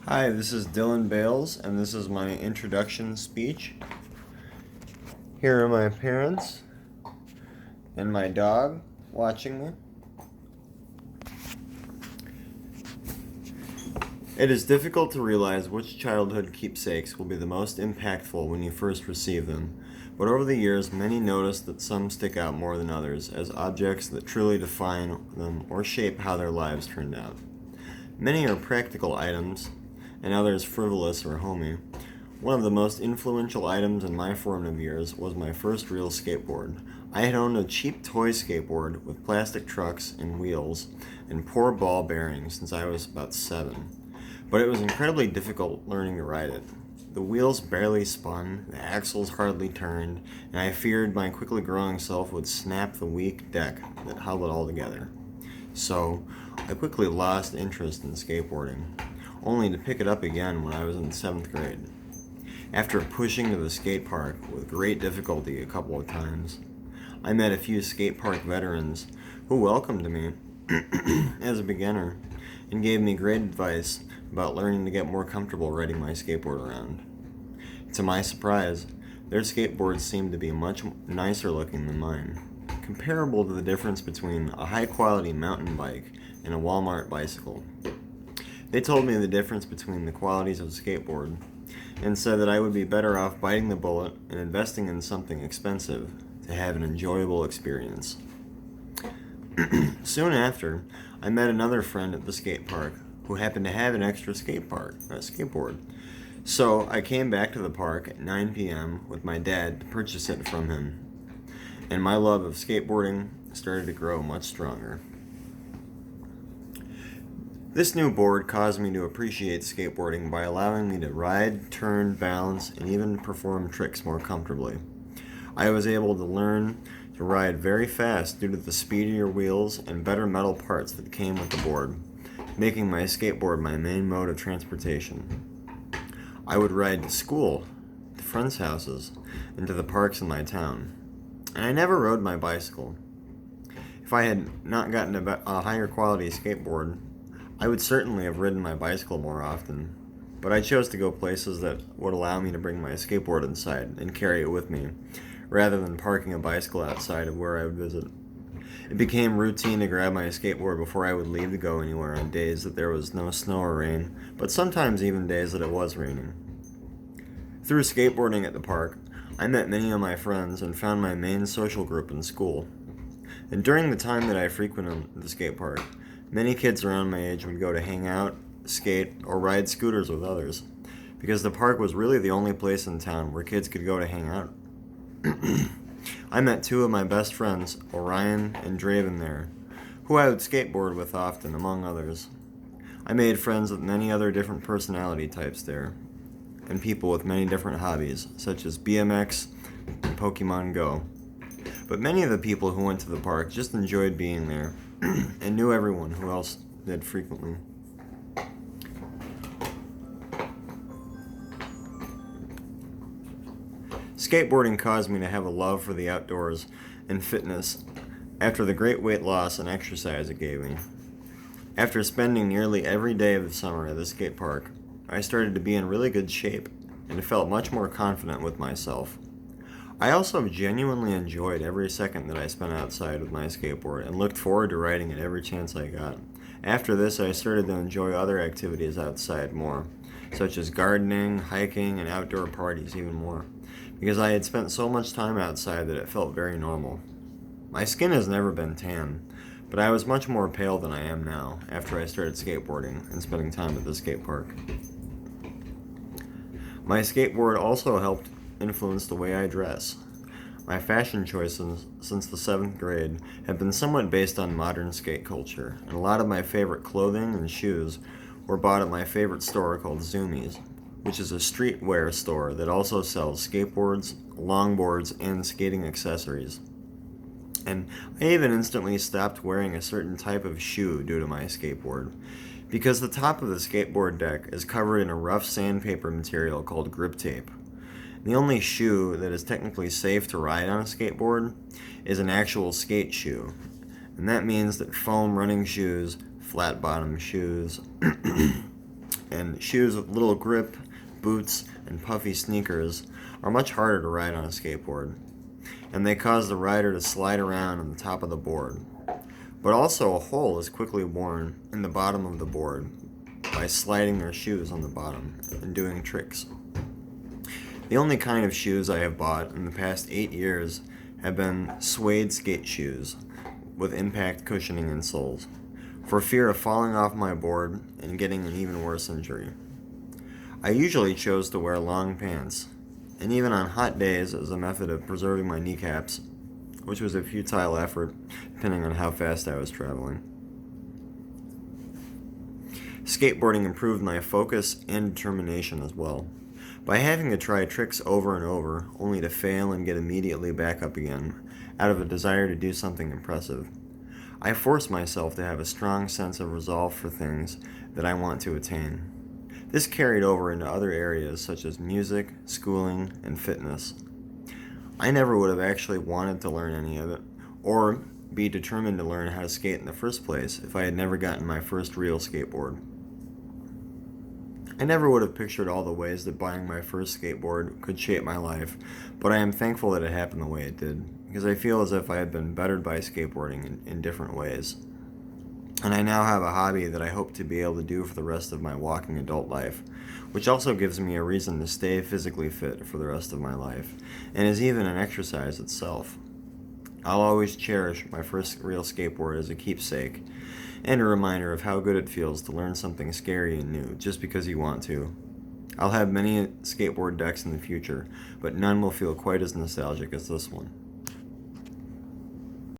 Hi, this is Dylan Bales, and this is my introduction speech. Here are my parents and my dog watching me. It is difficult to realize which childhood keepsakes will be the most impactful when you first receive them, but over the years, many notice that some stick out more than others as objects that truly define them or shape how their lives turned out. Many are practical items, and others frivolous or homey. One of the most influential items in my formative years was my first real skateboard. I had owned a cheap toy skateboard with plastic trucks and wheels and poor ball bearings since I was about 7, but it was incredibly difficult learning to ride it. The wheels barely spun, the axles hardly turned, and I feared my quickly growing self would snap the weak deck that held it all together. So, I quickly lost interest in skateboarding, only to pick it up again when I was in 7th grade. After pushing to the skate park with great difficulty a couple of times, I met a few skate park veterans who welcomed me as a beginner and gave me great advice about learning to get more comfortable riding my skateboard around. To my surprise, their skateboards seemed to be much nicer looking than mine, comparable to the difference between a high quality mountain bike and a Walmart bicycle. They told me the difference between the qualities of a skateboard and said that I would be better off biting the bullet and investing in something expensive to have an enjoyable experience. Soon after, I met another friend at the skate park who happened to have an extra skateboard. So I came back to the park at 9 p.m. with my dad to purchase it from him, and my love of skateboarding started to grow much stronger. This new board caused me to appreciate skateboarding by allowing me to ride, turn, balance, and even perform tricks more comfortably. I was able to learn to ride very fast due to the speedier wheels and better metal parts that came with the board, making my skateboard my main mode of transportation. I would ride to school, to friends' houses, and to the parks in my town. And I never rode my bicycle. If I had not gotten a higher quality skateboard, I would certainly have ridden my bicycle more often, but I chose to go places that would allow me to bring my skateboard inside and carry it with me, rather than parking a bicycle outside of where I would visit. It became routine to grab my skateboard before I would leave to go anywhere on days that there was no snow or rain, but sometimes even days that it was raining. Through skateboarding at the park, I met many of my friends and found my main social group in school. And during the time that I frequented the skate park, many kids around my age would go to hang out, skate, or ride scooters with others, because the park was really the only place in town where kids could go to hang out. I met two of my best friends, Orion and Draven, there, who I would skateboard with often, among others. I made friends with many other different personality types there, and people with many different hobbies, such as BMX and Pokemon Go. But many of the people who went to the park just enjoyed being there and knew everyone who else did frequently. Skateboarding caused me to have a love for the outdoors and fitness after the great weight loss and exercise it gave me. After spending nearly every day of the summer at the skate park, I started to be in really good shape and felt much more confident with myself. I also genuinely enjoyed every second that I spent outside with my skateboard and looked forward to riding it every chance I got. After this, I started to enjoy other activities outside more, such as gardening, hiking, and outdoor parties even more, because I had spent so much time outside that it felt very normal. My skin has never been tan, but I was much more pale than I am now after I started skateboarding and spending time at the skate park. My skateboard also helped influence the way I dress. My fashion choices since the 7th grade have been somewhat based on modern skate culture, and a lot of my favorite clothing and shoes were bought at my favorite store called Zoomies, which is a streetwear store that also sells skateboards, longboards, and skating accessories. And I even instantly stopped wearing a certain type of shoe due to my skateboard, because the top of the skateboard deck is covered in a rough sandpaper material called grip tape. The only shoe that is technically safe to ride on a skateboard is an actual skate shoe, and that means that foam running shoes, flat bottom shoes, and shoes with little grip, boots, and puffy sneakers are much harder to ride on a skateboard, and they cause the rider to slide around on the top of the board. But also, a hole is quickly worn in the bottom of the board by sliding their shoes on the bottom and doing tricks. The only kind of shoes I have bought in the past 8 years have been suede skate shoes with impact cushioning and soles, for fear of falling off my board and getting an even worse injury. I usually chose to wear long pants, and even on hot days as a method of preserving my kneecaps, which was a futile effort depending on how fast I was traveling. Skateboarding improved my focus and determination as well, by having to try tricks over and over only to fail and get immediately back up again out of a desire to do something impressive. I force myself to have a strong sense of resolve for things that I want to attain. This carried over into other areas such as music, schooling, and fitness. I never would have actually wanted to learn any of it, or be determined to learn how to skate in the first place if I had never gotten my first real skateboard. I never would have pictured all the ways that buying my first skateboard could shape my life, but I am thankful that it happened the way it did, because I feel as if I have been bettered by skateboarding in different ways. And I now have a hobby that I hope to be able to do for the rest of my walking adult life, which also gives me a reason to stay physically fit for the rest of my life, and is even an exercise itself. I'll always cherish my first real skateboard as a keepsake, and a reminder of how good it feels to learn something scary and new just because you want to. I'll have many skateboard decks in the future, but none will feel quite as nostalgic as this one.